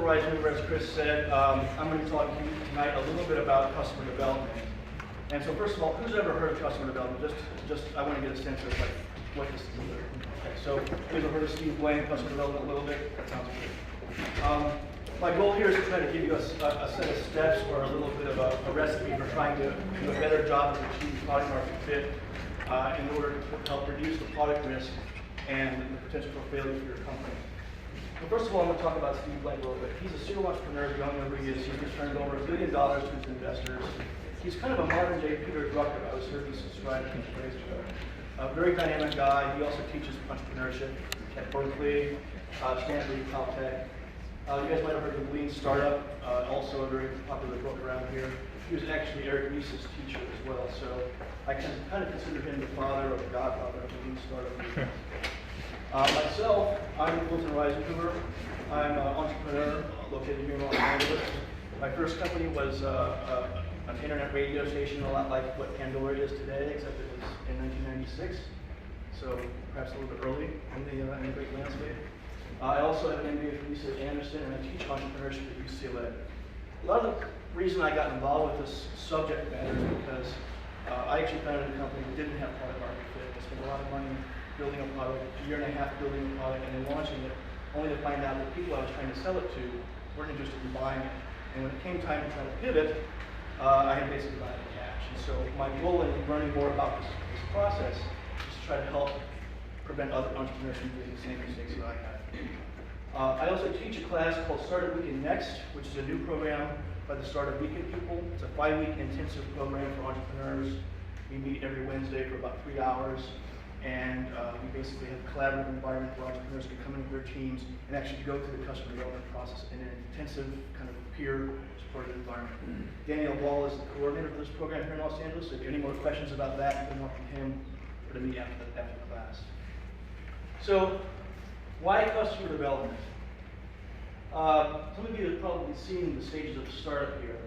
Risenhoover, as Chris said. I'm going to talk to you tonight a little bit about customer development. And so first of all, who's ever heard of customer development? Just I want to get a sense of like what this is. Okay, so who's ever heard of Steve Blaine, customer development a little bit? That sounds good. My goal here is to try to give you a set of steps or a little bit of a recipe for trying to do a better job of achieving product market fit in order to help reduce the product risk and the potential for failure for your company. Well, first of all, I'm going to talk about Steve Blaine a little bit. He's a serial entrepreneur, young whoever he is. He's returned over $1 billion to his investors. He's kind of a modern day Peter Drucker. I was heard he subscribed to his show. A very dynamic guy. He also teaches entrepreneurship at Berkeley, Stanford, Caltech. You guys might have heard of the Lean Startup, also a very popular book around here. He was actually Eric Ries's teacher as well, so I can kind of consider him the father or the godfather of the Lean Startup. Myself, I'm Wilton Risenhoover. I'm an entrepreneur located here in Los Angeles. My first company was an internet radio station, a lot like what Pandora is today, except it was in 1996, so perhaps a little bit early in the great landscape. I also have an MBA from UC Anderson, and I teach entrepreneurship at UCLA. A lot of the reason I got involved with this subject matter is because I actually founded a company that didn't have product market fit. I spent a lot of money building a product, a year and a half building a product, and then launching it, only to find out that people I was trying to sell it to weren't interested in buying it. And when it came time to try to pivot, I had basically run out of cash. And so my goal in learning more about this process is to try to help prevent other entrepreneurs from doing the same mistakes that I had. I also teach a class called Startup Weekend Next, which is a new program by the Startup Weekend people. It's a 5-week intensive program for entrepreneurs. We meet every Wednesday for about 3 hours, and we basically have a collaborative environment where entrepreneurs can come in with their teams and actually go through the customer development process in an intensive kind of peer supported environment. Daniel Wall is the coordinator for this program here in Los Angeles. So if you have any more questions about that, you can walk with him or to meet after the class. So, why customer development? Some of you have probably seen the stages of the startup here.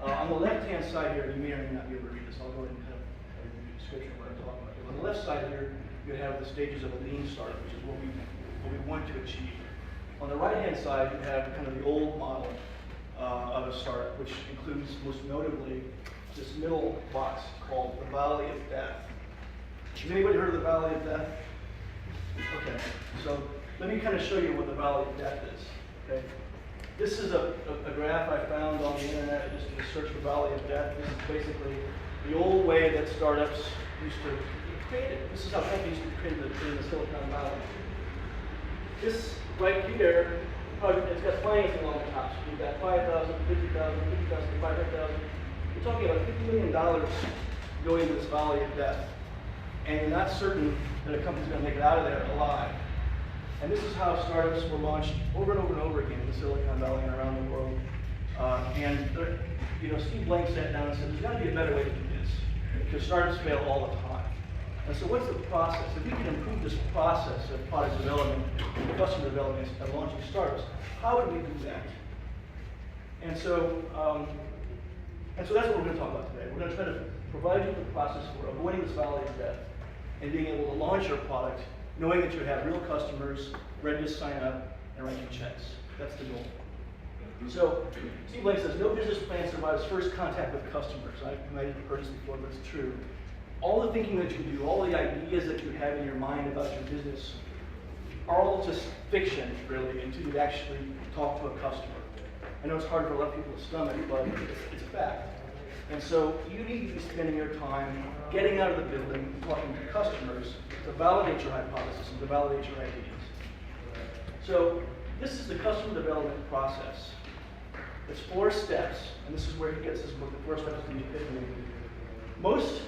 On the left-hand side here, you may or may not be able to read this. I'll go ahead and kind of give you a description of what I'm talking about. On the left side here, you have the stages of a lean startup, which is what we want to achieve. On the right-hand side, you have kind of the old model of a startup, which includes most notably this middle box called the Valley of Death. Has anybody heard of the Valley of Death? Okay, so let me kind of show you what the Valley of Death is. Okay, this is a graph I found on the internet just to search for Valley of Death. This is basically the old way that startups used to be created. This is how companies used to be created in the Silicon Valley. This right here, it's got financing along the top. So you've got 5,000, 50,000, 50,000, 500,000. You're talking about $50 million going into this Valley of Death. And you're not certain that a company's going to make it out of there alive. And this is how startups were launched over and over and over again in the Silicon Valley and around the world. Steve Blaine sat down and said, there's got to be a better way to do this, because startups fail all the time. And so what's the process? If we can improve this process of product development, customer development, and launching startups, how would we do that? And so that's what we're going to talk about today. We're going to try to provide you with a process for avoiding this Valley of Death and being able to launch your product knowing that you have real customers ready to sign up and write you checks. That's the goal. So Steve Blaine says, no business plan survives first contact with customers. I might have heard this before, but it's true. All the thinking that you do, all the ideas that you have in your mind about your business are all just fiction, really, until you actually talk to a customer. I know it's hard for a lot of people to stomach, but it's a fact. And so you need to be spending your time getting out of the building, talking to customers to validate your hypothesis and to validate your ideas. So this is the customer development process. It's 4 steps, and this is where he gets his book. The first step is the epiphany. Most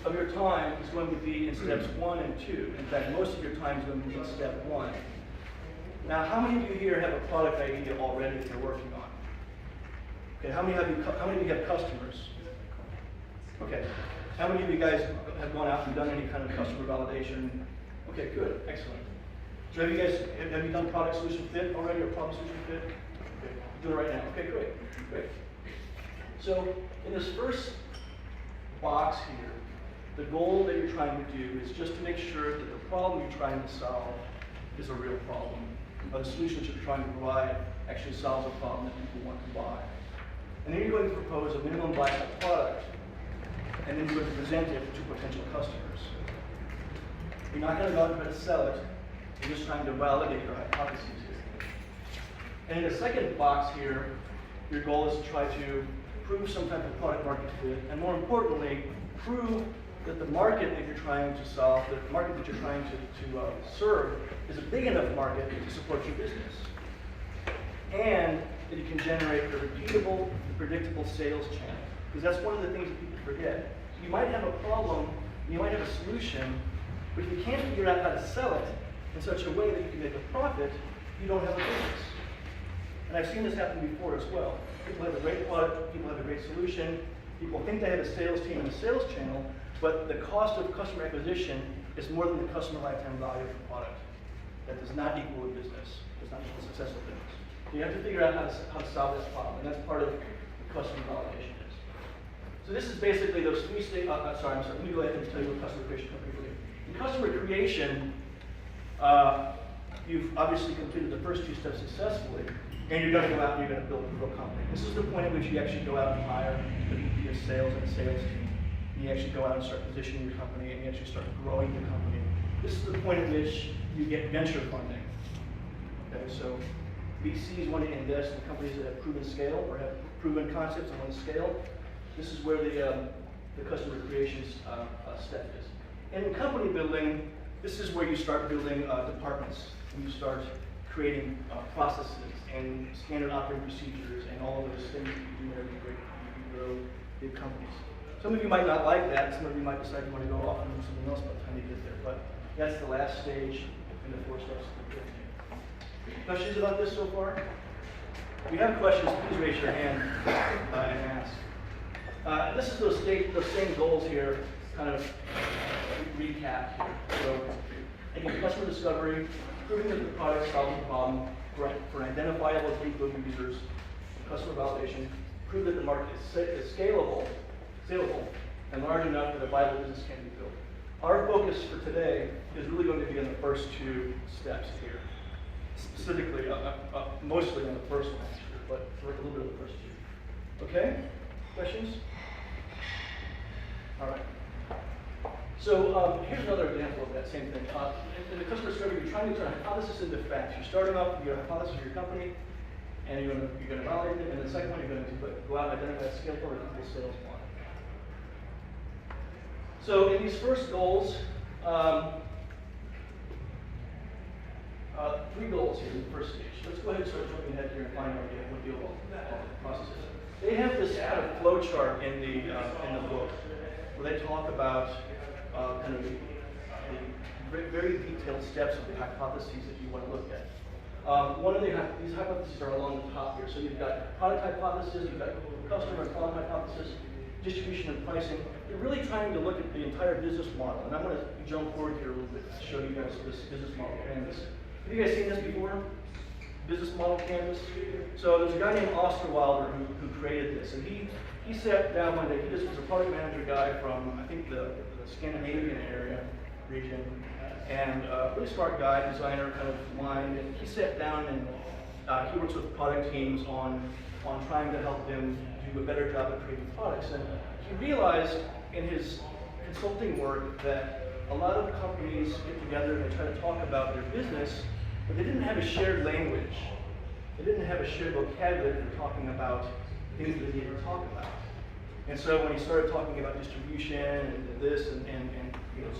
of your time is going to be in steps 1 and 2. In fact, most of your time is going to be in step 1. Now, how many of you here have a product idea already that you're working on? Okay, how many of you have customers? Okay, how many of you guys have gone out and done any kind of customer validation? Okay, good, excellent. So have you done product solution fit already, or problem solution fit? Okay, do it right now. Okay, great. So in this first box here, the goal that you're trying to do is just to make sure that the problem you're trying to solve is a real problem, or the solution that you're trying to provide actually solves a problem that people want to buy. And then you're going to propose a minimum viable product, and then you're going to present it to potential customers. You're not going to go out and try to sell it, you're just trying to validate your hypotheses here. And in the second box here, your goal is to try to prove some type of product market fit, and more importantly, prove that the market that you're trying to solve, the market that you're trying to serve, is a big enough market to support your business. And that you can generate a repeatable, predictable sales channel. Because that's one of the things that people forget. You might have a problem, you might have a solution, but if you can't figure out how to sell it in such a way that you can make a profit, you don't have a business. And I've seen this happen before as well. People have a great product, people have a great solution, people think they have a sales team and a sales channel, but the cost of customer acquisition is more than the customer lifetime value of the product. That does not equal a business, does not equal a successful business. So you have to figure out how to solve this problem, and that's part of customer validation is. So this is basically those three stages. Let me go ahead and tell you what customer creation company is. In customer creation, you've obviously completed the first two steps successfully, and you're going to go out and you're going to build a real company. This is the point at which you actually go out and hire a VP of sales and a sales team. And you actually go out and start positioning your company, and you actually start growing your company. This is the point at which you get venture funding. Okay, so VCs want to invest in companies that have proven scale or have proven concepts and want to scale. This is where the customer creation step is. And in company building, this is where you start building departments. And you start creating processes and standard operating procedures and all of those things that you do whenever you grow big companies. Some of you might not like that. Some of you might decide you want to go off and do something else by the time you get there. But that's the last stage in the 4 steps of the 15. Questions about this so far? If you have questions, please raise your hand and ask. This is those same goals here, kind of recap here. So, again, customer discovery, proving that the product solves a problem for an identifiable group of users, customer validation, prove that the market is scalable, and large enough that a viable business can be built. Our focus for today is really going to be on the first 2 steps here. Specifically, mostly on the first one, but for a little bit of the first 2. Okay? Questions? All right. So here's another example of that same thing. In the customer discovery, you're trying to turn a hypothesis into facts. You're starting off with your hypothesis of your company, and you're going to validate it. And the second one, you're going to go out and identify a scalable or repeatable sales model. So in these first goals, 3 goals here in the first stage. Let's go ahead and start jumping ahead here and find out what the overall process is. They have this kind of flow chart in the book where they talk about kind of the very detailed steps of the hypotheses that you want to look at. One of these hypotheses are along the top here. So you've got product hypothesis, you've got customer and problem hypothesis, distribution and pricing. You're really trying to look at the entire business model. And I'm going to jump forward here a little bit to show you guys this business model canvas. Have you guys seen this before? Business model canvas? So there's a guy named Osterwalder who created this. And he sat down one day. He just was a product manager guy from, I think, the Scandinavian region. And really smart guy, designer, kind of mind. And he sat down and he works with product teams on trying to help them do a better job at creating products. And he realized in his consulting work that a lot of companies get together and they try to talk about their business, but they didn't have a shared language. They didn't have a shared vocabulary for talking about things that they needed to talk about. And so when he started talking about distribution and this and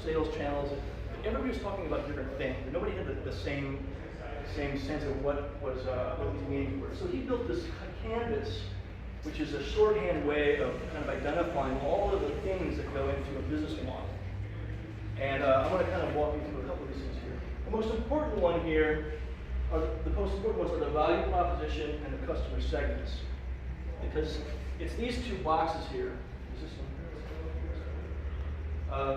sales channels, everybody was talking about different things, but nobody had the same sense of what these meanings were. So he built this canvas, which is a shorthand way of kind of identifying all of the things that go into a business model. And I'm going to kind of walk you through a couple of these things here. The most important one here, the most important ones are the value proposition and the customer segments. Because it's these 2 boxes here. Is this one? All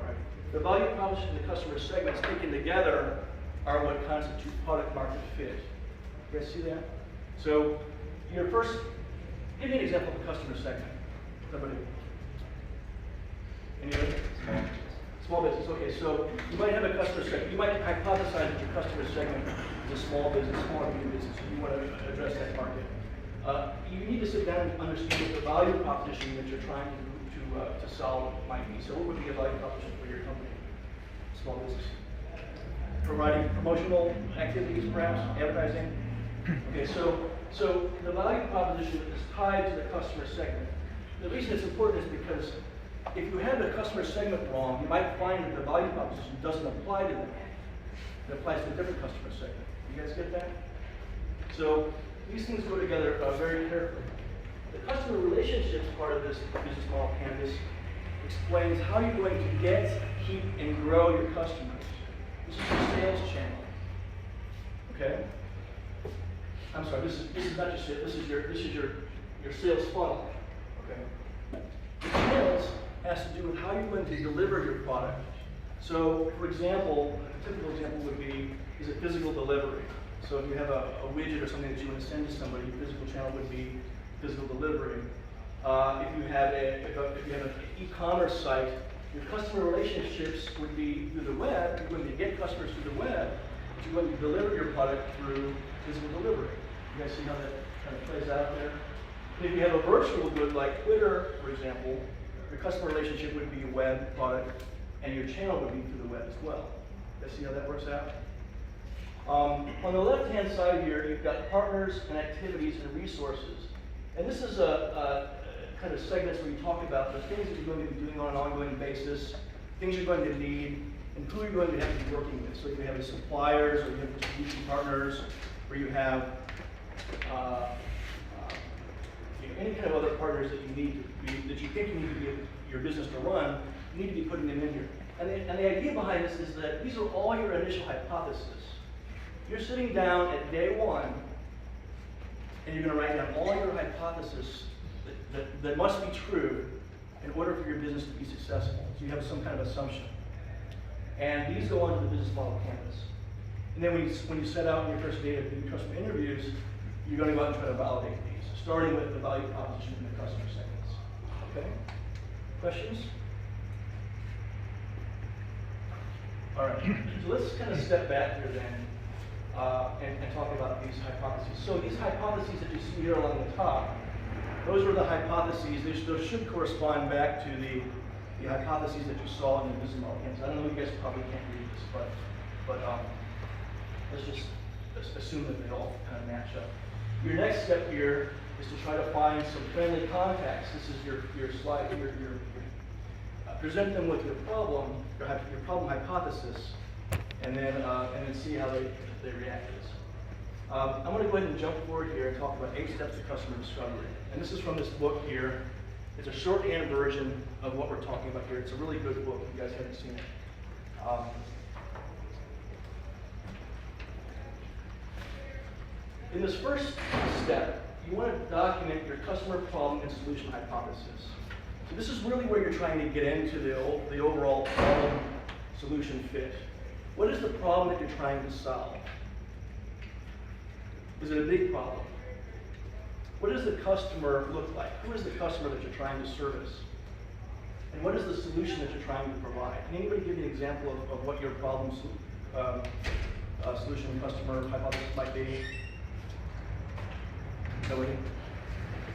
right. The value proposition and the customer segments taken together are what constitute product market fit. You guys see that? So your first, give me an example of a customer segment. Somebody? Anybody? Small business, okay, so you might have a customer segment, you might hypothesize that your customer segment is a small business, small and medium business, and you want to address that market. You need to sit down and understand what the value proposition that you're trying to solve might be. So what would be a value proposition for your company, small business? Providing promotional activities, perhaps, advertising? Okay, so the value proposition is tied to the customer segment. The reason it's important is because if you have the customer segment wrong, you might find that the value proposition doesn't apply to them. It applies to a different customer segment. You guys get that? So these things go together very carefully. The customer relationships part of this business model canvas explains how you're going to get, keep, and grow your customers. This is your sales channel. Okay? I'm sorry, this is not just it, this is your sales funnel. Okay? The sales has to do with how you're going to deliver your product. So, for example, a typical example would be, is a physical delivery. So if you have a widget or something that you want to send to somebody, your physical channel would be physical delivery. If you have an e-commerce site, your customer relationships would be through the web. You're going to get customers through the web, but you're going to deliver your product through physical delivery. You guys see how that kind of plays out there? And if you have a virtual good like Twitter, for example, your customer relationship would be web product, and your channel would be through the web as well. You guys see how that works out? On the left-hand side here, you've got partners and activities and resources. And this is a kind of segments where you talk about the things that you're going to be doing on an ongoing basis, things you're going to need, and who you're going to have to be working with. So you have suppliers, or you have distribution partners, or you have any kind of other partners that you need to be, that you think you need to be your business to run, you need to be putting them in here. And the idea behind this is that these are all your initial hypotheses. You're sitting down at day one, and you're going to write down all your hypotheses that must be true in order for your business to be successful. So you have some kind of assumption. And these go onto the business model canvas. And then when you set out in your first day of doing customer interviews, you're going to go out and try to validate these, starting with the value proposition in the customer segments. Okay? Questions? All right. So let's kind of step back here then and talk about these hypotheses. So these hypotheses that you see here along the top, those were the hypotheses. Those should correspond back to the hypotheses that you saw in the business model canvas. I don't know, you guys probably can't read this, but let's just assume that they all kind of match up. Your next step here is to try to find some friendly contacts. This is your slide here. Present them with your problem hypothesis, and then see how they react to this. I'm going to go ahead and jump forward here and talk about 8 steps to customer discovery. And this is from this book here. It's a shorthand version of what we're talking about here. It's a really good book if you guys haven't seen it. In this first step, you want to document your customer problem and solution hypothesis. So this is really where you're trying to get into the overall problem solution fit. What is the problem that you're trying to solve? Is it a big problem? What does the customer look like? Who is the customer that you're trying to service? And what is the solution that you're trying to provide? Can anybody give me an example of what your problem solution customer hypothesis might be? Nobody?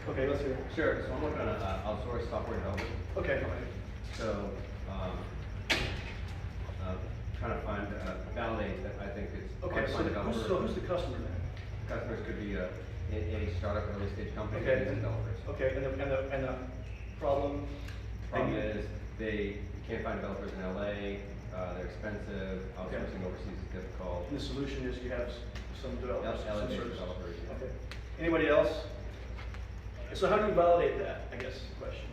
Okay, let's hear it. Sure. So I'm working on an outsourced software development. Okay. So trying to find validate that I think it's Okay. So who's the customer then? Customers could be any startup early stage company Okay. and developers. Okay. And the problem? Problem is they can't find developers in LA. They're expensive. Outsourcing overseas is difficult. And the solution is you have some developers. LA some based services. developers. Yeah. Okay. Anybody else? So how do you validate that, I guess is the question.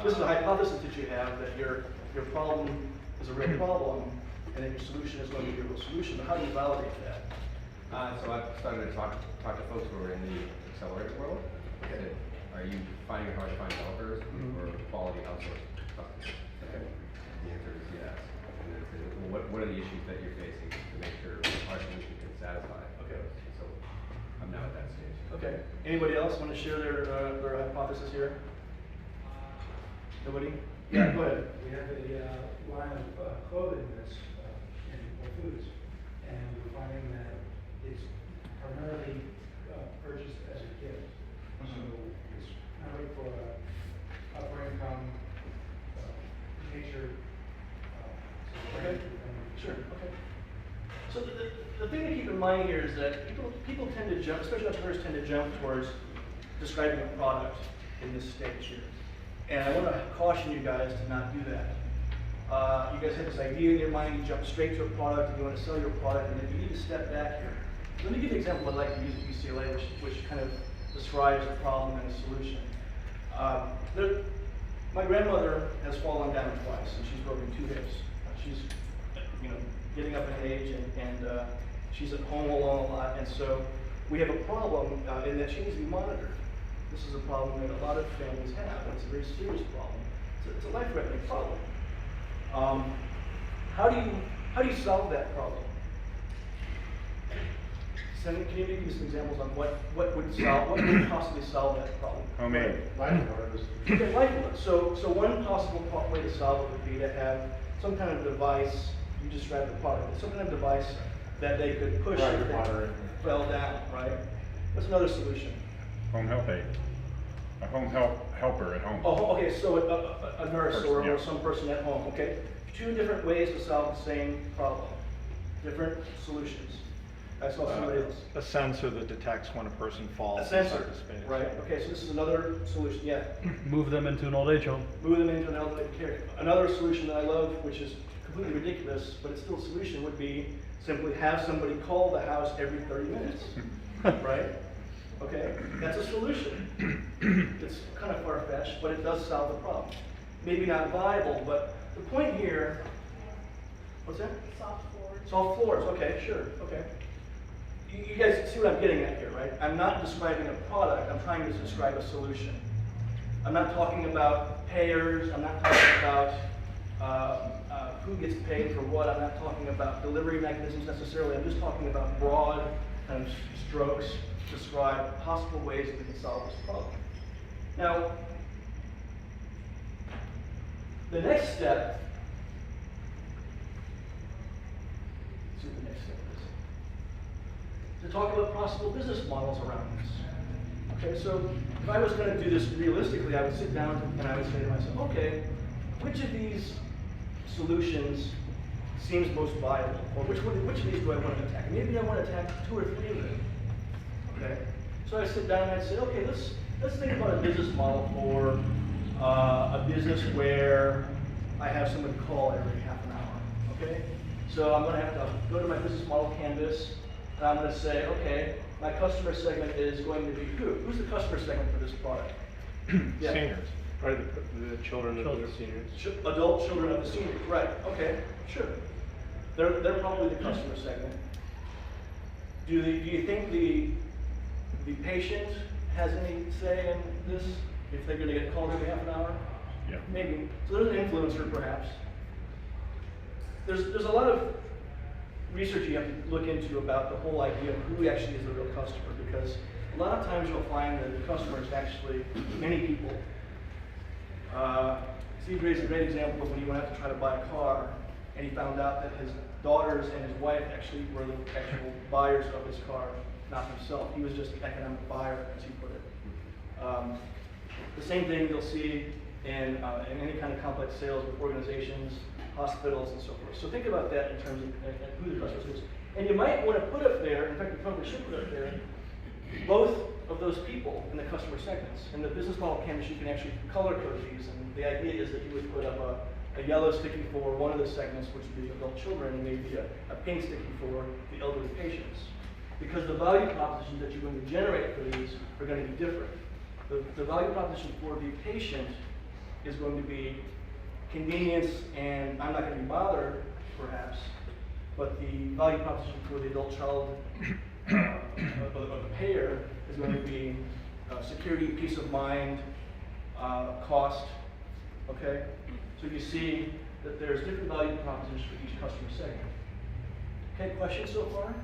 This is a hypothesis that you have that your problem is a real problem and then your solution is going to be a real solution, but how do you validate that? So I've started to talk to folks who are in the accelerator world. Okay. Are you finding it hard to find developers or quality outsourced customers? Okay. The answer is yes. And then say, well, what are the issues that you're facing to make sure our solution can satisfy? Okay. So I'm now at that stage. Okay. Anybody else want to share their hypothesis here? Nobody? Yeah, go ahead. We have a line of clothing that's in Whole Foods, and we're finding that it's primarily purchased as a gift. So it's primarily for upper income, nature. Okay, sure, okay. So the thing to keep in mind here is that people tend to jump, especially entrepreneurs tend to jump towards describing a product in this stage here. And I want to caution you guys to not do that. You guys have this idea in your mind, you jump straight to a product, and you want to sell your product, and then you need to step back here. Let me give you an example I'd like to use at UCLA, which kind of describes a problem and a solution. My grandmother has fallen down twice, and she's broken 2 hips. She's, getting up in age, and she's at home alone a lot, and so we have a problem in that she needs to be monitored. This is a problem that a lot of families have, and it's a very serious problem. It's a life-threatening problem. How do you solve that problem? Can you give me some examples on what would possibly solve that problem? Homemade. Okay, lifeless. So one possible way to solve it would be to have some kind of device. You described the product. Some kind of device that they could push if they fell down. Right. What's another solution? Home health aid. A home helper at home. Oh, okay. So a nurse Person, or yeah. some person at home. Okay. 2 different ways to solve the same problem. Different solutions. That's all somebody else. A sensor that detects when a person falls. A sensor, inside the space. right? Okay, so this is another solution. Yeah, Move them into an old age home. move them into an elderly care. Another solution that I love, which is completely ridiculous, but it's still a solution, would be simply have somebody call the house every 30 minutes, right? Okay, that's a solution. It's kind of far-fetched, but it does solve the problem. Maybe not viable, but the point here. What's that? Soft floors. Soft floors. Okay, sure. Okay. You guys see what I'm getting at here, right? I'm not describing a product, I'm trying to describe a solution. I'm not talking about payers, I'm not talking about who gets paid for what, I'm not talking about delivery mechanisms necessarily, I'm just talking about broad kind of strokes to describe possible ways that we can solve this problem. Now, the next step, let's see what the next step is. To talk about possible business models around this. Okay, so if I was going to do this realistically, I would sit down and I would say to myself, okay, which of these solutions seems most viable? Or which of these do I want to attack? Maybe I want to attack 2 or 3 of them. Okay, so I sit down and I say, okay, let's think about a business model for a business where I have someone call every half an hour. Okay, so I'm going to have to go to my business model canvas. And I'm going to say, okay, my customer segment is going to be who? Who's the customer segment for this product? Yeah. Seniors. Probably the children of the seniors. Adult children of the seniors. Right. Okay. Sure. They're probably the customer segment. Do you think the patient has any say in this? If they're going to get called every half an hour? Yeah. Maybe. So there's an influencer, perhaps. There's a lot of research you have to look into about the whole idea of who actually is the real customer, because a lot of times you'll find that the customer is actually many people. Steve raised a great example of when he went out to try to buy a car, and he found out that his daughters and his wife actually were the actual buyers of his car, not himself. He was just an economic buyer, as he put it. The same thing you'll see in any kind of complex sales with organizations, hospitals, and so forth. So think about that in terms of who the customer is. And you might want to put up there, in fact, you probably should put up there, both of those people in the customer segments. In the business model canvas, you can actually color code these, and the idea is that you would put up a yellow sticky for one of the segments, which would be adult children, and maybe a pink sticky for the elderly patients. Because the value propositions that you're going to generate for these are going to be different. The value proposition for the patient is going to be convenience, and I'm not going to be bothered, perhaps, but the value proposition for the adult child of the payer is going to be security, peace of mind, cost. Okay, so you see that there's different value propositions for each customer segment. Okay, questions so far?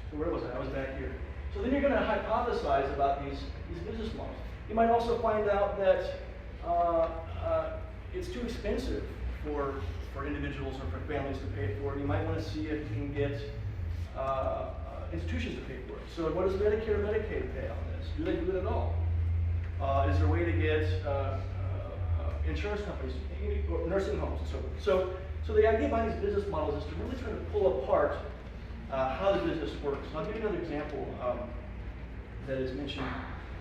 So where was I? I was back here. So then you're going to hypothesize about these business models. You might also find out that it's too expensive for individuals or for families to pay for it. You might want to see if you can get institutions to pay for it. So what does Medicare and Medicaid pay on this? Do they do it at all? Is there a way to get insurance companies or nursing homes and so forth? So the idea behind these business models is to really try to pull apart how the business works. And I'll give you another example that is mentioned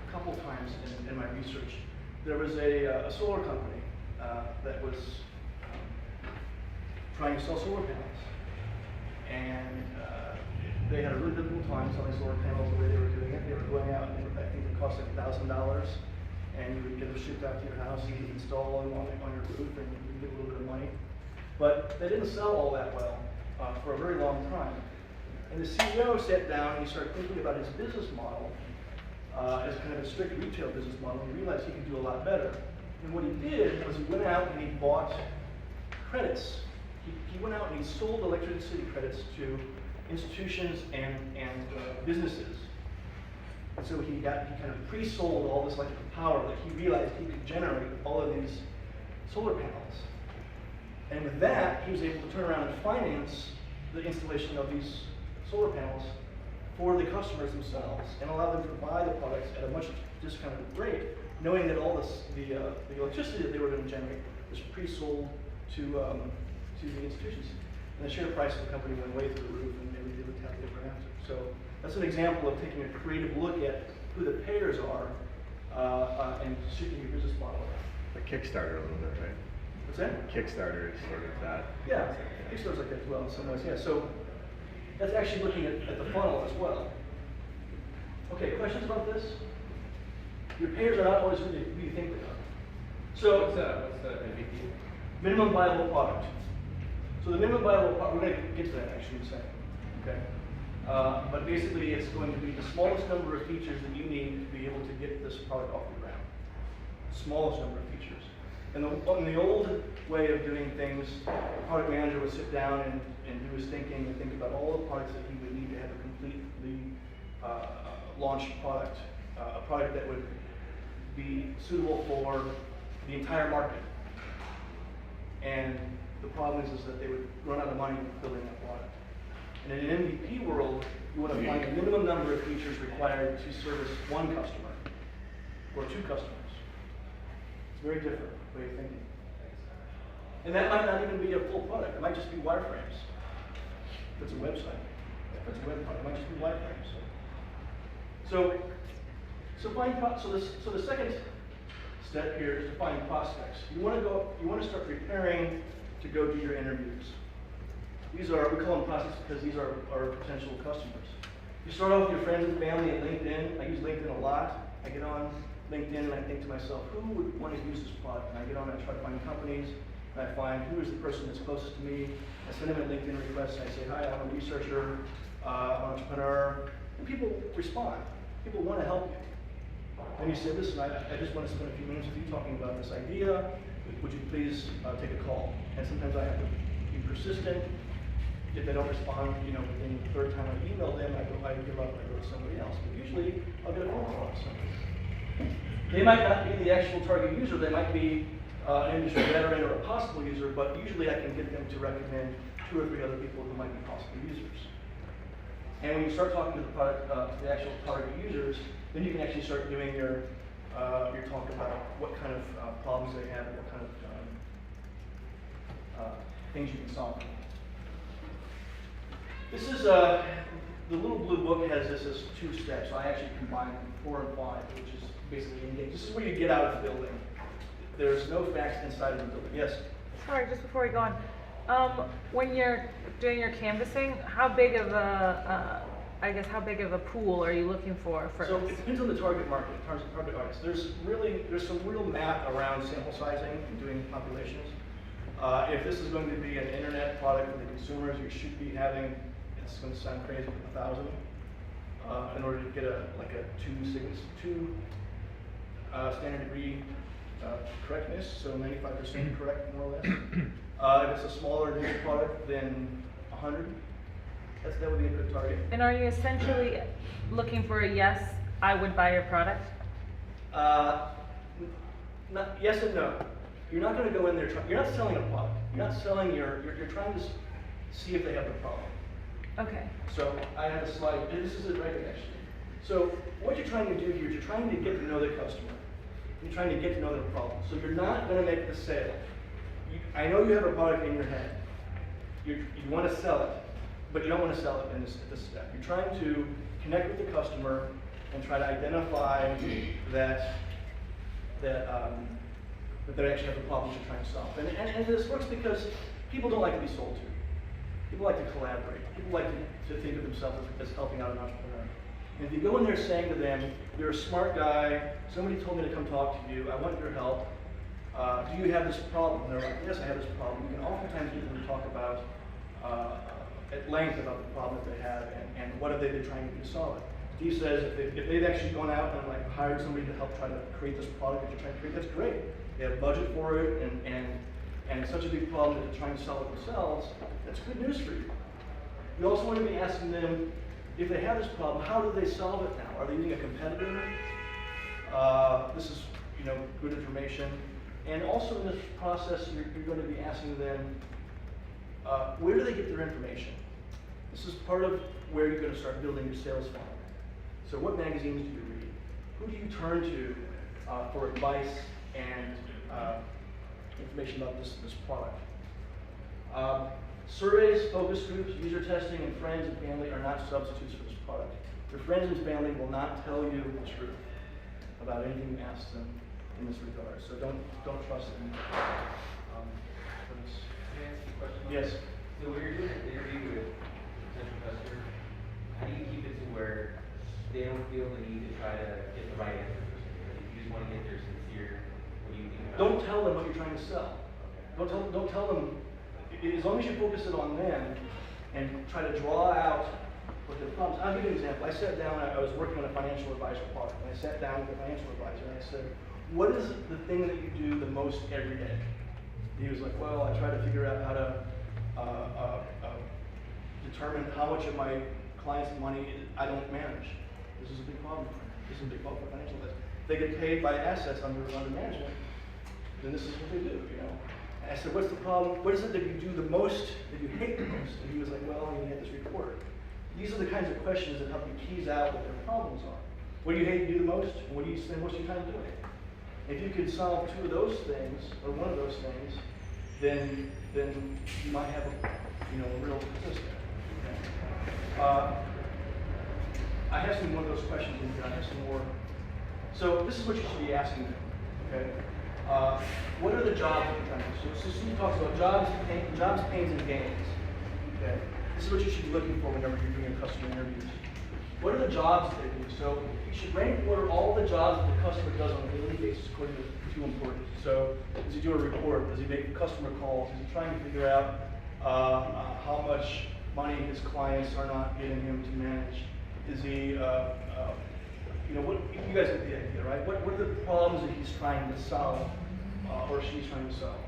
a couple times in my research. There was a solar company that was trying to sell solar panels. And they had a really difficult time selling solar panels the way they were doing it. They were going out and I think it cost like $1,000. And you would get them shipped out to your house, you could install them on your roof, and you would get a little bit of money. But they didn't sell all that well for a very long time. And the CEO sat down and he started thinking about his business model as kind of a strict retail business model, and he realized he could do a lot better. And what he did was he went out and he bought credits. He went out and he sold electricity credits to institutions and businesses. And so he kind of pre-sold all this electrical power that he realized he could generate all of these solar panels. And with that, he was able to turn around and finance the installation of these solar panels for the customers themselves and allow them to buy the products at a much discounted rate, knowing that all the electricity that they were going to generate was pre-sold to the institutions. And the share price of the company went way through the roof, and everything looked happy ever after. So that's an example of taking a creative look at who the payers are and shifting your business model around. Like Kickstarter a little bit, right? What's that? Kickstarter is sort of that. Yeah, Kickstarter's like that as well in some ways. Yeah, so that's actually looking at the funnel as well. Okay, questions about this? Your payers are not always who you think they are. So What's the MVP? minimum viable product. So the minimum viable product, we're going to get to that actually in a second. Okay. But basically, it's going to be the smallest number of features that you need to be able to get this product off the ground. Smallest number of features. And in the old way of doing things, the product manager would sit down and do his thinking and think about all the products that he would need to have a completely launched product, a product that would be suitable for the entire market. And the problem is that they would run out of money building that product. And in an MVP world, you want to find a minimum number of features required to service one customer or two customers. It's a very different way of thinking. And that might not even be a full product. It might just be wireframes. If it's a website, if it's a web product, it might just be wireframes. So the second step here is to find prospects. You want to start preparing to go do your interviews. These are, we call them prospects because these are our potential customers. You start off with your friends and family and LinkedIn. I use LinkedIn a lot. I get on LinkedIn and I think to myself, who would want to use this product? And I get on and I try to find companies. And I find who is the person that's closest to me. I send them a LinkedIn request and I say, hi, I'm a researcher, entrepreneur. And people respond. People want to help you. And you say, listen, I just want to spend a few minutes with you talking about this idea. Would you please take a call? And sometimes I have to be persistent. If they don't respond, within the third time I email them, I give up and I go to somebody else. But usually, I'll get a phone call from somebody. They might not be the actual target user. They might be an industry veteran or a possible user, but usually I can get them to recommend 2 or 3 other people who might be possible users. And when you start talking to the actual target users, then you can actually start doing your talk about what kind of problems they have and what kind of things you can solve. This is, the little blue book has this as 2 steps. I actually combined 4 and 5, which is basically engage. This is where you get out of the building. There's no facts inside of the building. Yes? Sorry, just before we go on. When you're doing your canvassing, how big of a pool are you looking for So it depends on the target market, target audience. There's some real math around sample sizing and doing populations. If this is going to be an internet product for the consumers, you should be having, it's going to sound crazy, 1,000 in order to get a 2 standard degree correctness, so 95% correct, more or less. If it's a smaller niche product, then 100. That would be a good target. And are you essentially looking for a yes, I would buy your product? Yes and no. you're not gonna go in there, you're not selling a product. You're not selling you're trying to see if they have the problem. Okay. So I have a slide, and this is it right here, actually. So what you're trying to do here is you're trying to get to know the customer. You're trying to get to know their problem. So you're not gonna make the sale. I know you have a product in your head. You wanna sell it, but you don't wanna sell it in this step. You're trying to connect with the customer and try to identify that they actually have the problems you're trying to solve. And this works because people don't like to be sold to. People like to collaborate. People like to think of themselves as helping out an entrepreneur. And if you go in there saying to them, you're a smart guy, somebody told me to come talk to you, I want your help, do you have this problem? And they're like, yes, I have this problem. You can oftentimes get them to talk about, at length about the problem that they have and what have they been trying to do to solve it. Steve says if they've actually gone out and like hired somebody to help try to create this product that you're trying to create, that's great. They have budget for it and it's such a big problem that they're trying to solve it themselves, that's good news for you. You also want to be asking them, if they have this problem, how do they solve it now? Are they using a competitor? This is, good information. And also in this process, you're going to be asking them, where do they get their information? This is part of where you're going to start building your sales funnel. So what magazines do you read? Who do you turn to for advice and information about this product? Surveys, focus groups, user testing, and friends and family are not substitutes for this product. Your friends and family will not tell you the truth about anything you ask them in this regard. So don't trust them. Can I ask you a question? Yes. So when you're doing an interview with a potential customer, how do you keep it to where they don't feel the need to try to get the right answer? Like, if you just want to get their sincere, what do you think about Don't it? tell them what you're trying to sell. Okay. Don't tell them. As long as you focus it on them and try to draw out what their problems. I'll give you an example. I sat down. I was working on a financial advisor product, and I sat down with the financial advisor and I said, "What is the thing that you do the most every day?" He was like, "Well, I try to figure out how to determine how much of my clients' money I don't manage. This is a big problem. This is a big problem for financial advisors. They get paid by assets under management, then this is what they do, And I said, what's the problem? What is it that you do the most, that you hate the most? And he was like, well, you had this report. These are the kinds of questions that help you tease out what their problems are. What do you hate to do the most? And what do you spend most of your time doing? If you could solve two of those things, or one of those things, then you might have a real success there. I have some more of those questions in here. I have some more. So this is what you should be asking them. Okay. What are the jobs that you're trying to do? So Steve talks about jobs, pains, and gains. Okay. This is what you should be looking for whenever you're doing your customer interviews. What are the jobs that they do? So you should rank order all the jobs that the customer does on a daily basis according to two importance. So does he do a report? Does he make customer calls? Is he trying to figure out how much money his clients are not getting him to manage? Is he, what you guys get the idea, right? What are the problems that he's trying to solve, or she's trying to solve?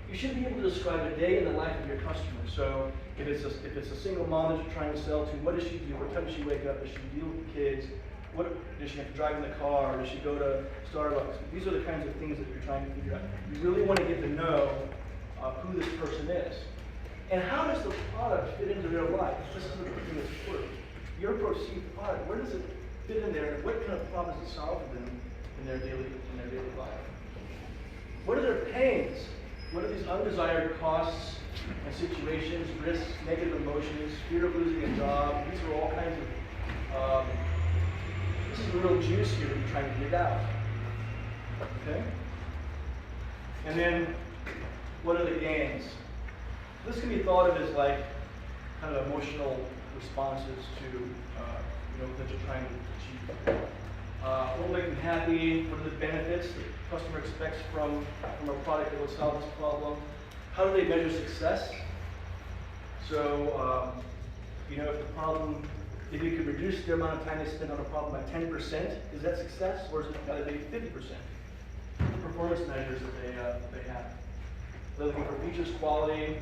You should be able to describe a day in the life of your customer. So if it's a single mom that you're trying to sell to, what does she do? What time does she wake up? Does she deal with the kids? What does she have to drive in the car? Does she go to Starbucks? These are the kinds of things that you're trying to figure out. You really want to get to know who this person is. And how does the product fit into their life? This is the thing that's important. Your perceived product, where does it fit in there, and what kind of problems does it solve for them in their daily life? What are their pains? What are these undesired costs and situations, risks, negative emotions, fear of losing a job? These are all kinds of, this is the real juice here that you're trying to dig out. Okay? And then, what are the gains? This can be thought of as like kind of emotional responses to, that you're trying to achieve. What will make them happy? What are the benefits that the customer expects from a product that would solve this problem? How do they measure success? So, if you could reduce the amount of time they spend on a problem by 10%, is that success, or is it got to be 50%? The performance measures that they have. They're looking for features, quality,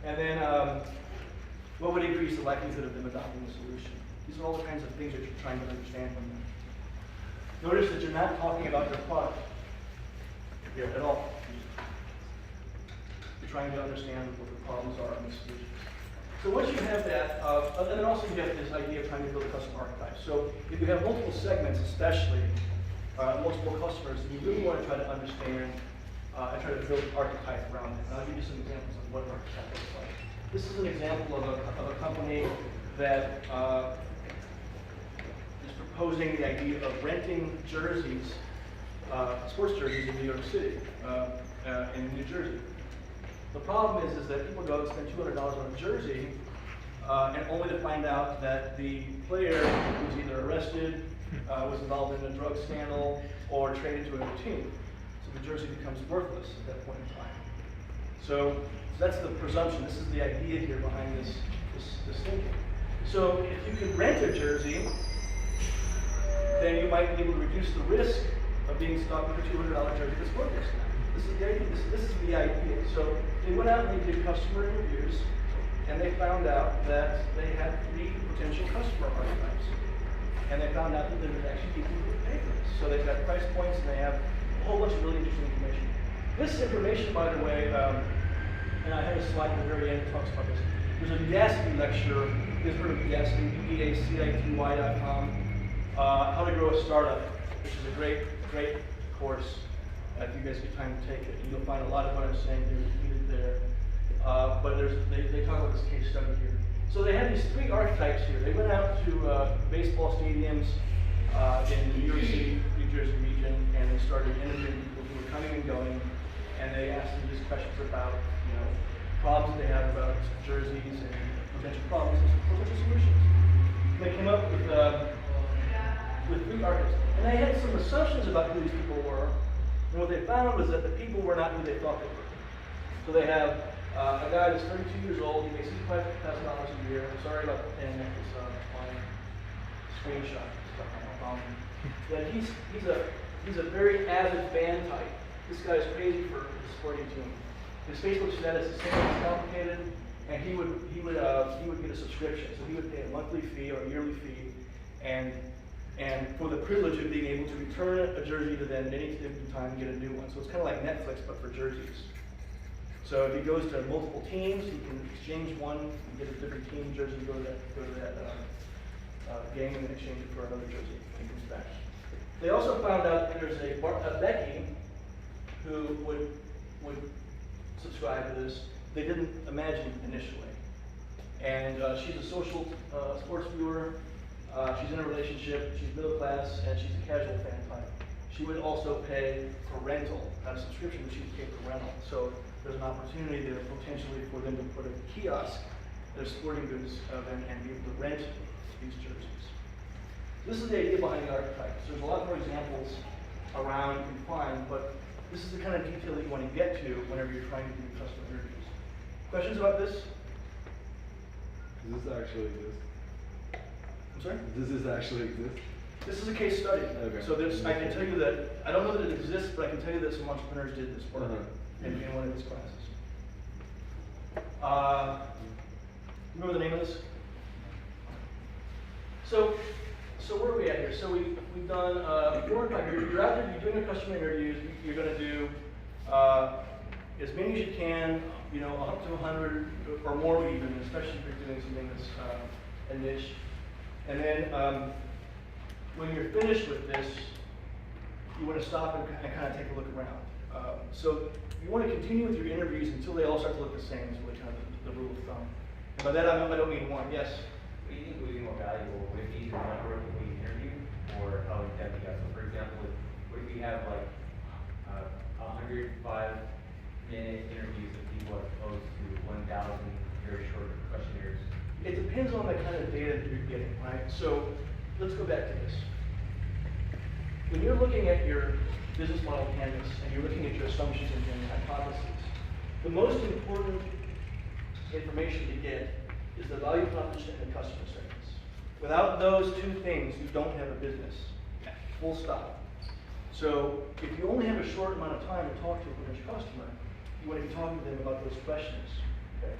and then what would increase the likelihood of them adopting the solution? These are all the kinds of things that you're trying to understand from them. Notice that you're not talking about their product. here at all. You're trying to understand what the problems are and the solutions. So once you have that, and then also you have this idea of trying to build custom archetypes. So if you have multiple segments, especially multiple customers, you really want to try to understand and try to build an archetype around it. And I'll give you some examples of what an archetype looks like. This is an example of a company that is proposing the idea of renting jerseys, sports jerseys in New York City, in New Jersey. The problem is that people go and spend $200 on a jersey, and only to find out that the player was either arrested, was involved in a drug scandal, or traded to another team. So the jersey becomes worthless at that point in time. So that's the presumption. This is the idea here behind this thinking. So if you can rent a jersey, then you might be able to reduce the risk of being stuck with a $200 jersey that's worthless now. This is the idea. This is the idea. So they went out and they did customer interviews, and they found out that they had 3 potential customer archetypes. And they found out that there were actually people who would pay for this. So they've got price points, and they have a whole bunch of really interesting information. This information, by the way, and I have a slide at the very end that talks about this. There's a Udacity lecture. You guys heard of Udacity, UDACITY.com, How to Grow a Startup, which is a great course. If you guys get time to take it, and you'll find a lot of what I'm saying there repeated there. But they talk about this case study here. So they had these 3 archetypes here. They went out to baseball stadiums in the New York City, New Jersey region, and they started interviewing people who were coming and going, and they asked them just questions about, problems they had about jerseys and potential problems and potential solutions. And they came up with 3 archetypes, and they had some assumptions about who these people were. And what they found was that the people were not who they thought they were. So they have a guy that's 32 years old, he makes $65,000 a year. I'm sorry about the thing, that was my screenshot. That he's a very avid fan type. This guy is crazy for the sporting team. His Facebook status is somewhat complicated, and he would get a subscription. So he would pay a monthly fee or a yearly fee, and for the privilege of being able to return a jersey to them at any given time and get a new one. So it's kind of like Netflix, but for jerseys. So if he goes to multiple teams, he can exchange one and get a different team jersey, go to that game and exchange it for another jersey when he comes back. They also found out that there's a Becky who would subscribe to this. They didn't imagine initially. And she's a social sports viewer. She's in a relationship, she's middle class, and she's a casual fan type. She would also pay for rental, not a subscription, but she would pay for rental. So there's an opportunity there potentially for them to put a kiosk at a sporting goods event and be able to rent these jerseys. This is the idea behind the archetypes. There's a lot more examples around you can find, but this is the kind of detail that you want to get to whenever you're trying to do customer interviews. Questions about this? Does this actually exist? I'm sorry? Does this actually exist? This is a case study. Okay. So I can tell you that, I don't know that it exists, but I can tell you that some entrepreneurs did this work in one of these classes. Remember the name of this? So where are we at here? So we've done 4 or 5 years. You're out there, you're doing a customer interviews. You're going to do as many as you can, up to 100 or more even, especially if you're doing something that's a niche. And then when you're finished with this, you want to stop and kind of take a look around. So you want to continue with your interviews until they all start to look the same, is really kind of the rule of thumb. And by that I don't mean one. Yes? What do you think would be more valuable? Would it be the number of people you interview, or how in-depth you got? So for example, what if we have like 105-minute interviews with people as opposed to 1,000 very short questionnaires? It depends on the kind of data that you're getting, right? So let's go back to this. When you're looking at your business model canvas and you're looking at your assumptions and your hypotheses, the most important information to get is the value proposition and customer segments. Without those 2 things, you don't have a business. Full stop. So if you only have a short amount of time to talk to a potential customer, you want to be talking to them about those questions. Okay?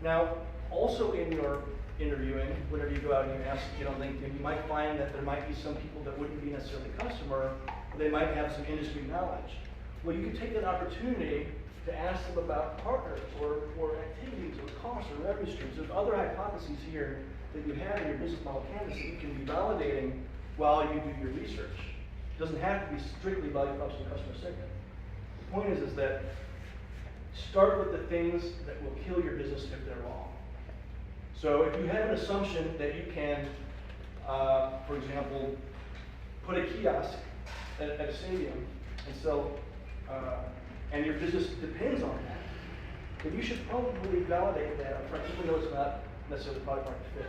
Now, also in your interviewing, whenever you go out and you ask, on LinkedIn, you might find that there might be some people that wouldn't be necessarily a customer, but they might have some industry knowledge. Well, you can take that opportunity to ask them about partners or activities or costs or revenue streams. There's other hypotheses here that you have in your business model canvas that you can be validating while you do your research. It doesn't have to be strictly value proposition customer segment. The point is that start with the things that will kill your business if they're wrong. So if you have an assumption that you can, for example, put a kiosk at a stadium and sell, and your business depends on that, then you should probably validate that up front, even though it's not necessarily product market fit.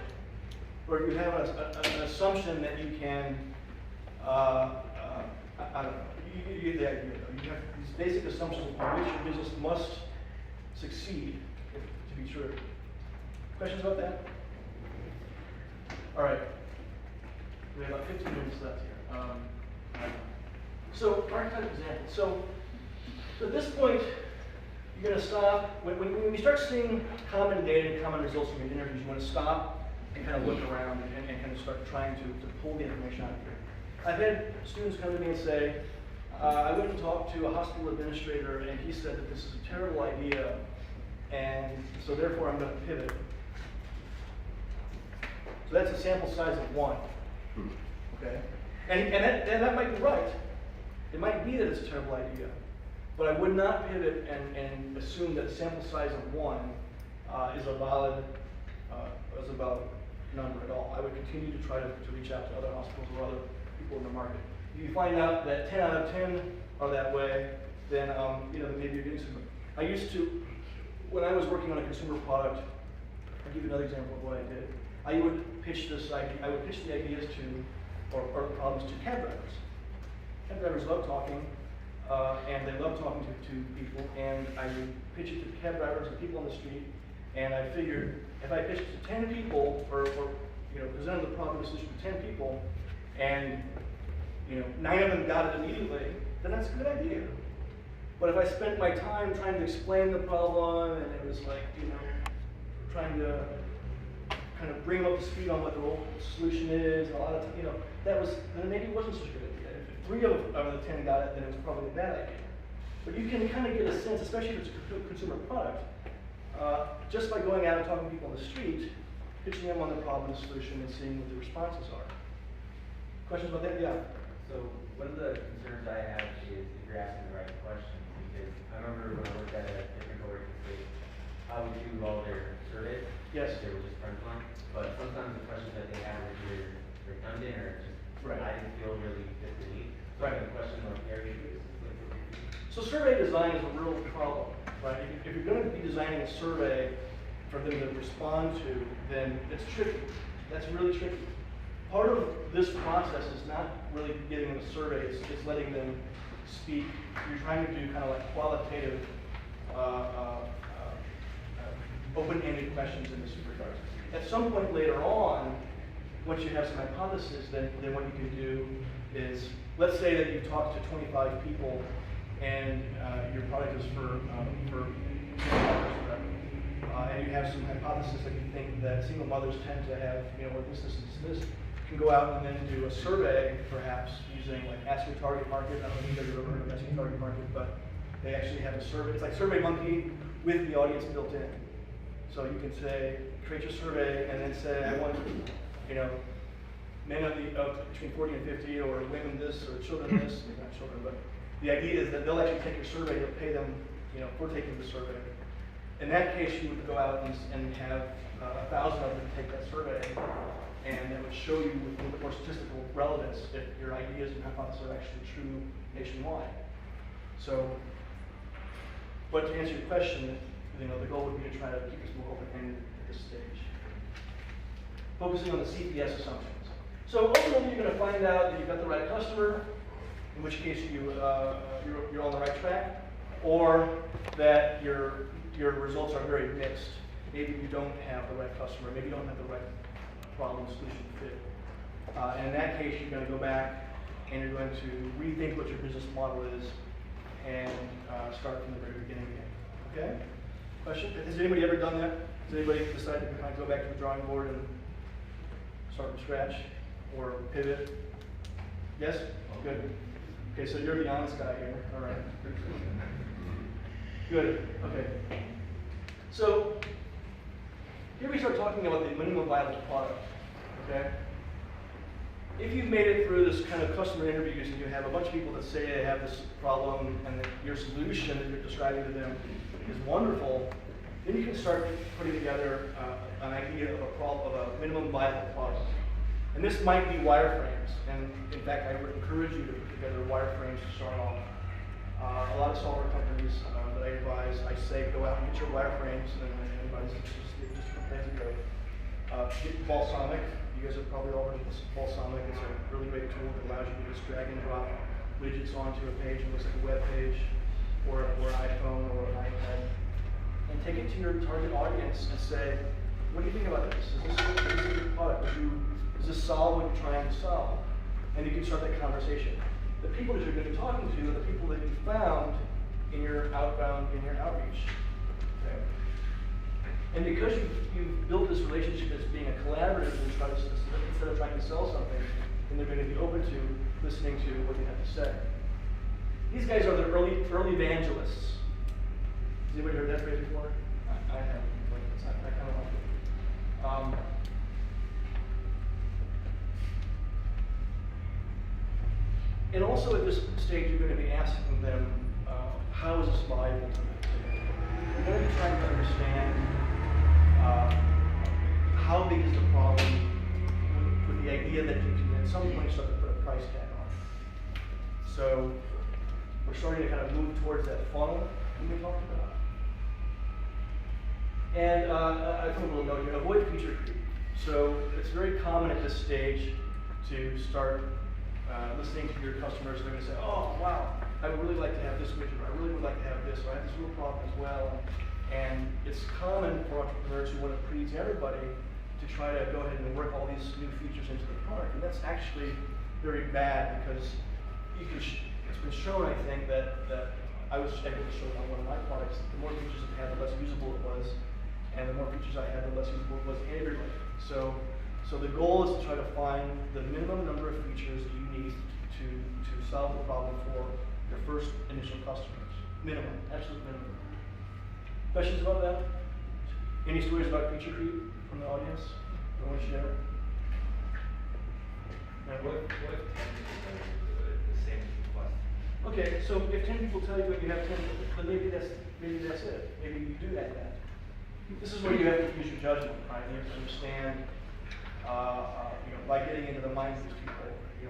Or if you have an assumption that you can, I don't know, you get the idea though. You have these basic assumptions upon which your business must succeed to be true. Questions about that? All right. We have about 15 minutes left here. So, archetype example. So, at this point, you're going to stop. When you start seeing common data and common results from your interviews, you want to stop and kind of look around and kind of start trying to pull the information out of here. I've had students come to me and say, I went and talked to a hospital administrator and he said that this is a terrible idea, and so therefore I'm going to pivot. So that's a sample size of 1. Okay? And that might be right. It might be that it's a terrible idea. But I would not pivot and assume that sample size of 1 is a valid number at all. I would continue to try to reach out to other hospitals or other people in the market. If you find out that 10 out of 10 are that way, then maybe you're getting some. I used to, when I was working on a consumer product, I'll give you another example of what I did. I would pitch this idea. I would pitch the ideas to, or problems to cab drivers. Cab drivers love talking, and they love talking to people. And I would pitch it to cab drivers and people on the street. And I figured if I pitched it to 10 people, or presented the problem solution to 10 people, and 9 of them got it immediately, then that's a good idea. But if I spent my time trying to explain the problem, and it was like, trying to kind of bring them up to speed on what the whole solution is, and a lot of, then maybe it wasn't such a good idea. If 3 of the 10 got it, then it was probably a bad idea. But you can kind of get a sense, especially if it's a consumer product, just by going out and talking to people on the street, pitching them on the problem and the solution, and seeing what the responses are. Questions about that? Yeah. So one of the concerns I have is if you're asking the right questions, because I remember when I worked at a different organization, I would do all their surveys. Yes. They were just front line, but sometimes the questions that they had were either redundant or just I didn't feel really fit the need. So Right. the question of area is So survey design is a real problem, right? If you're going to be designing a survey for them to respond to, then it's tricky. That's really tricky. Part of this process is not really getting them a survey, it's letting them speak. You're trying to do kind of like qualitative, open-ended questions in this regard. At some point later on, once you have some hypothesis, then what you can do is, let's say that you talk to 25 people and your product is for and you have some hypothesis that you think that single mothers tend to have, this, you can go out and then do a survey, perhaps, using like Ask Your Target Market. I don't know if you've ever heard of Ask Your Target Market, but they actually have a survey. It's like SurveyMonkey with the audience built in. So you can say, create your survey, and then say, I want, men of between 40 and 50, or women this, or children this, not children, but the idea is that they'll actually take your survey, you'll pay them, for taking the survey. In that case, you would go out and have 1,000 of them take that survey, and it would show you with a little bit more statistical relevance if your ideas and hypotheses are actually true nationwide. So, but to answer your question, the goal would be to try to keep this more open-ended at this stage. Focusing on the CPS assumptions. So ultimately, you're going to find out that you've got the right customer, in which case you're on the right track, or that your results are very mixed. Maybe you don't have the right customer, maybe you don't have the right problem solution fit. And in that case, you're going to go back and you're going to rethink what your business model is and start from the very beginning again. Okay? Question? Has anybody ever done that? Has anybody decided to kind of go back to the drawing board and start from scratch or pivot? Yes? Good. Okay, so you're the honest guy here, all right. Good, okay. So, here we start talking about the minimum viable product, okay? If you've made it through this kind of customer interviews and you have a bunch of people that say they have this problem and that your solution that you're describing to them is wonderful, then you can start putting together an idea of a minimum viable product. And this might be wireframes, and in fact, I would encourage you to put together wireframes to start off. A lot of software companies that I advise, I say go out and get your wireframes, and I advise just a couple days ago. Get Balsamic. You guys have probably all heard of this. Balsamic is a really great tool that allows you to just drag and drop widgets onto a page and looks like a web page, or an iPhone or an iPad, and take it to your target audience and say, what do you think about this? Is this a good product? Does this solve what you're trying to solve? And you can start that conversation. The people that you're going to be talking to are the people that you found in your outbound, in your outreach. Okay. And because you've built this relationship as being a collaborative instead of trying to sell something, then they're going to be open to listening to what you have to say. These guys are the early evangelists. Has anybody heard that phrase before? I have. I kind of like it. And also at this stage, you're going to be asking them, how is this valuable to them? You're going to be trying to understand how big is the problem with the idea that you can at some point start to put a price tag on it. So we're starting to kind of move towards that funnel that we talked about. And I put a little note here, avoid feature creep. So it's very common at this stage to start listening to your customers. They're going to say, oh, wow, I would really like to have this widget, or I really would like to have this, or I have this little problem as well. And it's common for entrepreneurs who want to please everybody to try to go ahead and work all these new features into the product. And that's actually very bad, because it's been shown, I think, that I was able to show on one of my products, the more features it had, the less usable it was. And the more features I had, the less usable it was to everybody. So the goal is to try to find the minimum number of features that you need to solve the problem for your first initial customers. Minimum, absolute minimum. Questions about that? Any stories about feature creep from the audience? You want to share? What if 10 people do the same plus? Okay, so if 10 people tell you that you have 10, then maybe that's it. Maybe you do add that. This is where you have to use your judgment, right? You have to understand, by getting into the minds of these people,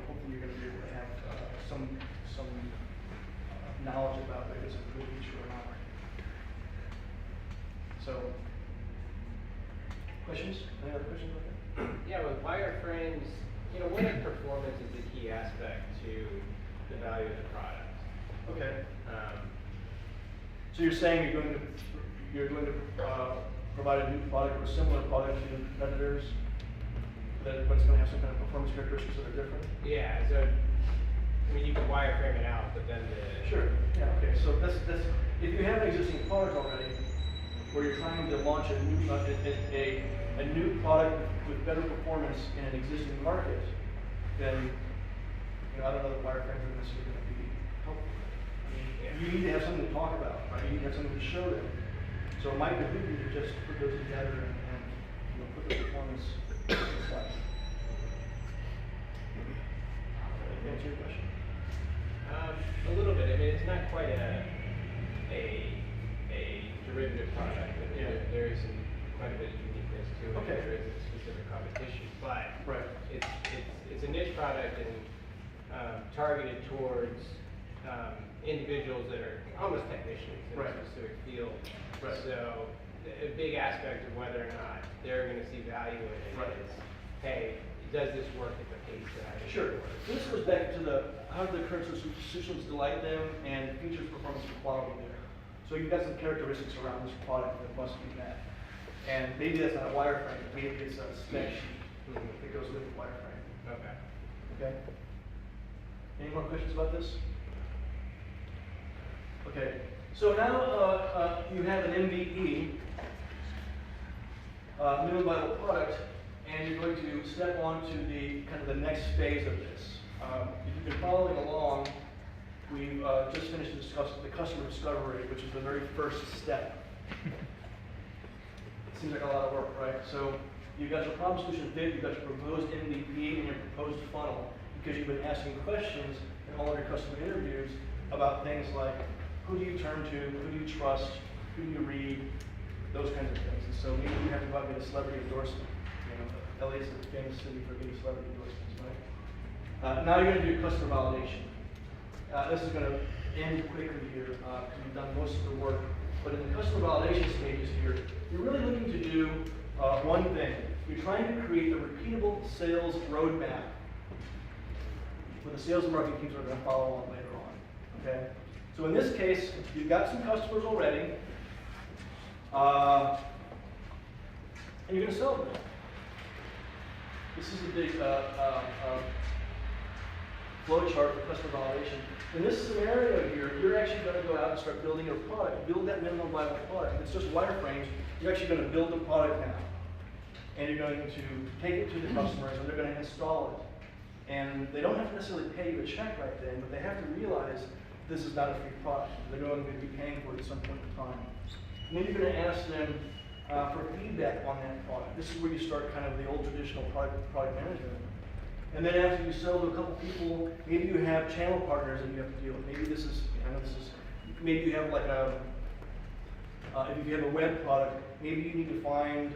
hopefully you're going to be able to have some knowledge about whether it's a good feature or not. So, questions? Any other questions about that? Yeah, with wireframes, what if performance is the key aspect to the value of the product? Okay. So you're saying you're going to provide a new product or a similar product to your competitors, but it's going to have some kind of performance characteristics that are different? Yeah, so, you can wireframe it out, but then Sure, yeah, okay, so that's if you have an existing product already, where you're trying to launch a new product with better performance in an existing market, then, I don't know that wireframes are necessarily going to be helpful. You need to have something to talk about, right? You need to have something to show them. So it might behoove you to just put those together and put the performance aside. Answer your question? a little bit. It's not quite a derivative product, but there is quite a bit of uniqueness to it. Okay. There is a specific competition, but Right. it's a niche product and targeted towards individuals that are almost technicians in Right. a specific field. Right. So a big aspect of whether or not they're going to see value in it Right. is, hey, does this work at the pace that I think Sure. it works? So this goes back to how do the current solutions delight them and features, performance, and quality there. So you've got some characteristics around this product that must be met. And maybe that's not a wireframe, maybe it's a spec sheet that goes with the wireframe. Okay. Okay? Any more questions about this? Okay, so now you have an MVP, minimum viable product, and you're going to step on to the kind of the next phase of this. If you've been following along, we've just finished discussing the customer discovery, which is the very first step. Seems like a lot of work, right? So you've got your problem solution fit, you've got your proposed MVP and your proposed funnel, because you've been asking questions in all of your customer interviews about things like who do you turn to, who do you trust, who do you read, those kinds of things. And so maybe you have to go out and get a celebrity endorsement. You know, LA is a famous city for getting celebrity endorsements, right? Now you're going to do customer validation. This is going to end quickly here because we've done most of the work. But in the customer validation stages here, you're really looking to do one thing. You're trying to create a repeatable sales roadmap where the sales and marketing teams are going to follow on later on. Okay? So in this case, you've got some customers already, and you're going to sell them. This is a big flow chart for customer validation. In this scenario here, you're actually going to go out and start building your product. Build that minimum viable product. If it's just wireframes, you're actually going to build the product now. And you're going to take it to the customers, and they're going to install it. And they don't have to necessarily pay you a check right then, but they have to realize this is not a free product. They're going to be paying for it at some point in time. And then you're going to ask them for feedback on that product. This is where you start kind of the old traditional product management. And then after you sell to a couple people, maybe you have channel partners that you have to deal with. Maybe this is, maybe you have like if you have a web product, maybe you need to find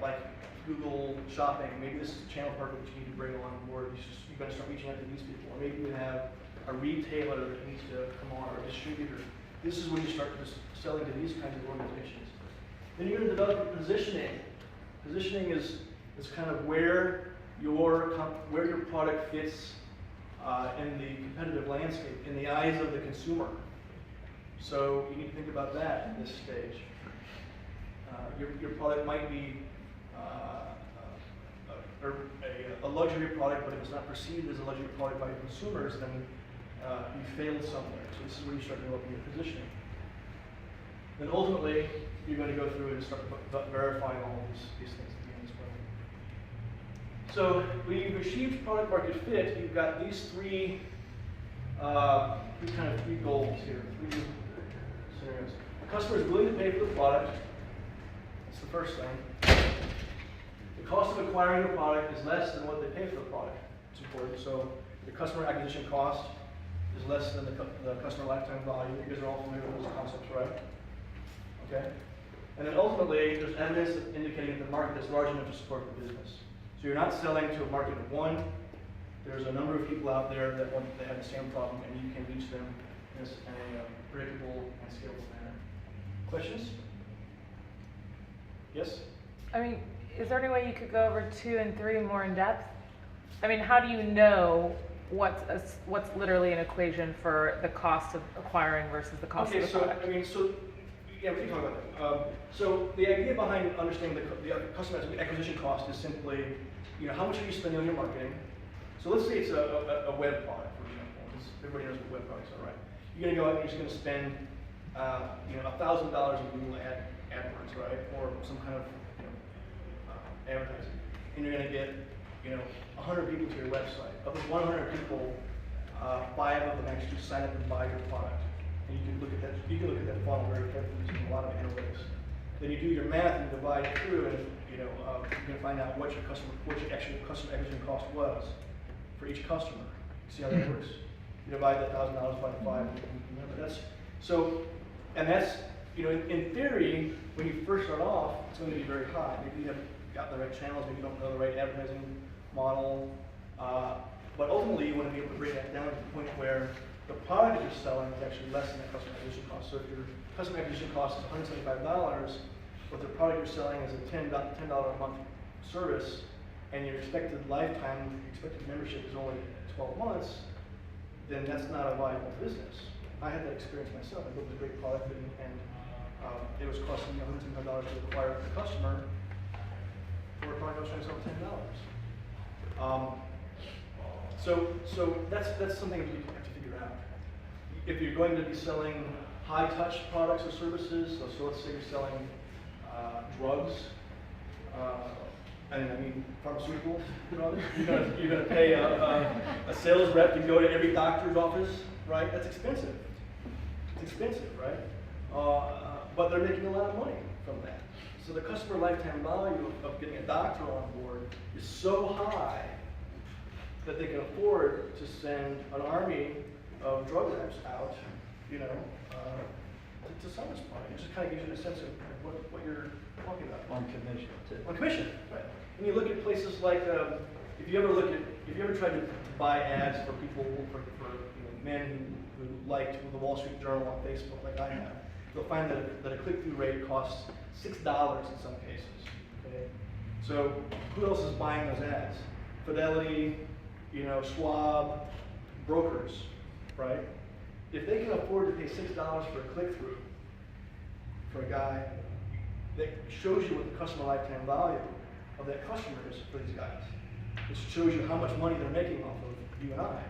like Google Shopping. Maybe this is a channel partner that you need to bring on board. You're going to start reaching out to these people. Or maybe you have a retailer that needs to come on, or a distributor. This is when you start just selling to these kinds of organizations. Then you're going to develop your positioning. Positioning is kind of where your product fits in the competitive landscape, in the eyes of the consumer. So you need to think about that in this stage. Your product might be a luxury product, but if it's not perceived as a luxury product by consumers, then you failed somewhere. So this is where you start developing your positioning. Then ultimately, you're going to go through and start verifying all of these things at the end as well. So when you've achieved product market fit, you've got these three goals here, three scenarios. The customer is willing to pay for the product. That's the first thing. The cost of acquiring the product is less than what they pay for the product. It's important. So the customer acquisition cost is less than the customer lifetime value. You guys are all familiar with those concepts, right? Okay? And then ultimately, there's evidence indicating that the market is large enough to support the business. So you're not selling to a market of one. There's a number of people out there that have the same problem, and you can reach them in a predictable and scalable manner. Questions? Yes? I mean, is there any way you could go over 2 and 3 more in depth? I mean, how do you know what's literally an equation for the cost of acquiring versus the cost of the product? Yeah, we can talk about that. So the idea behind understanding the customer acquisition cost is simply, how much are you spending on your marketing? So let's say it's a web product, for example. Everybody knows what web products are, right? You're going to go out and you're just going to spend, $1,000 on Google AdWords, right, or some kind of advertising, and you're going to get 100 people to your website. Of those 100 people, 5 of them actually sign up and buy your product. And you can look at that. You can look at that funnel very carefully using a lot of analytics. Then you do your math and divide it through, and you're going to find out what your actual customer acquisition cost was for each customer. See how that works? You divide that $1,000 by 5. Remember that's so, and that's in theory when you first start off, it's going to be very high. Maybe you haven't got the right channels, maybe you don't know the right advertising model, but ultimately you want to be able to break that down to the point where the product that you're selling is actually less than the customer acquisition cost. So if your customer acquisition cost is $175, but the product you're selling is a $10 a month service, and your expected membership is only 12 months, then that's not a viable business. I had that experience myself. I built a great product, and it was costing me $175 to acquire the customer for a product I was trying to sell $10. So that's something that you have to figure out. If you're going to be selling high-touch products or services, so let's say you're selling drugs, pharmaceutical drugs, you're going to pay a sales rep to go to every doctor's office right? That's expensive. It's expensive, right? But they're making a lot of money from that. So the customer lifetime value of getting a doctor on board is so high that they can afford to send an army of drug reps out, you know, to sell this product. It just kind of gives you a sense of what you're talking about. On commission, too. On commission, right? When you look at places like, if you ever tried to buy ads for people, for you know, men who liked the Wall Street Journal on Facebook, like I have, you'll find that a click-through rate costs $6 in some cases. Okay, so who else is buying those ads? Fidelity, you know, Schwab, brokers, right? If they can afford to pay $6 for a click-through for a guy, that shows you what the customer lifetime value of that customer is for these guys. It shows you how much money they're making off of you and I,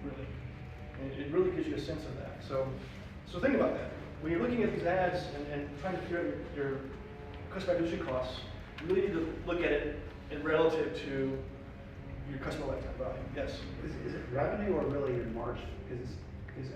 really. And it really gives you a sense of that. So think about that. When you're looking at these ads and trying to figure out your customer acquisition costs, you really need to look at it in relative to your customer lifetime value. Yes? Is it revenue or really your margin? Because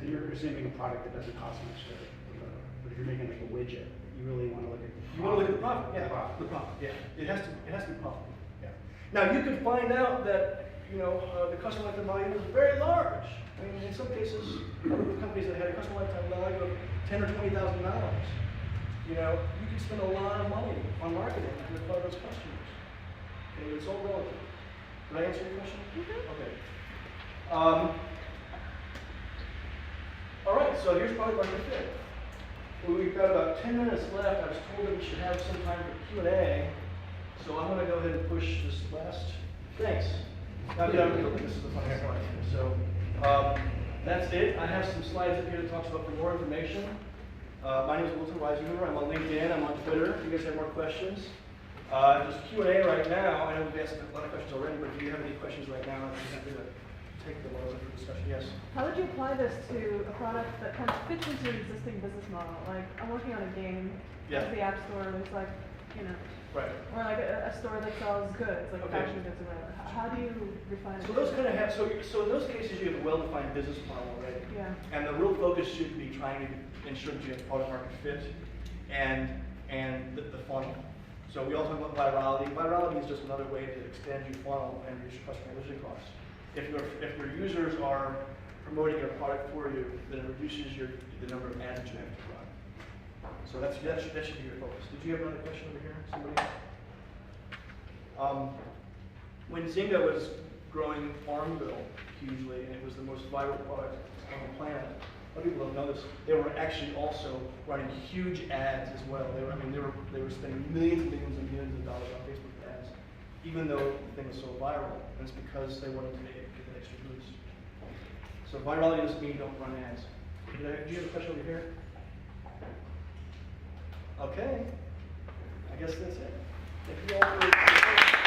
you're assuming a product that doesn't cost much to deliver. But if you're making like a widget, you really want to look at the You want to look at the profit, yeah, the profit, yeah. It has to be profitable, yeah. Now, you could find out that, you know, the customer lifetime value is very large. I mean, in some cases, companies that had a customer lifetime value of $10,000 or $20,000, you know, you can spend a lot of money on marketing to acquire those customers. Okay, it's all relative. Did I answer your question? Okay. All right, so here's product market fit. Well, we've got about 10 minutes left. I was told that we should have some time for Q&A, so I'm going to go ahead and push this last. Thanks. Now, this is the final slide here. So that's it. I have some slides up here that talks about for more information. My name is Wilton Risenhoover. I'm on LinkedIn. I'm on Twitter. If you guys have more questions, there's Q&A right now. I know we've asked a lot of questions already, but if you have any questions right now, I'm happy to take them over for discussion. Yes. How would you apply this to a product that kind of fits into an existing business model? Like, I'm working on a game, Yeah. the App Store, it's like, you know, Right. or like a store that sells goods, like Okay. fashion goods or whatever. How do you refine it? So those kind of have, so in those cases, you have a well-defined business model already. Yeah. And the real focus should be trying to ensure that you have product market fit and the funnel. So we also talk about virality. Virality is just another way to extend your funnel and reduce your customer acquisition costs. If your users are promoting your product for you, then it reduces the number of ads that you have to run. So that should be your focus. Did you have another question over here? Somebody? When Zynga was growing Farmville hugely, and it was the most viral product on the planet, a lot of people don't know this. They were actually also running huge ads as well. They were spending millions and millions and millions of dollars on Facebook ads, even though the thing was so viral. And it's because they wanted to get an extra boost. So virality doesn't mean you don't run ads. Do you have a question over here? Okay. I guess that's it. Thank you all for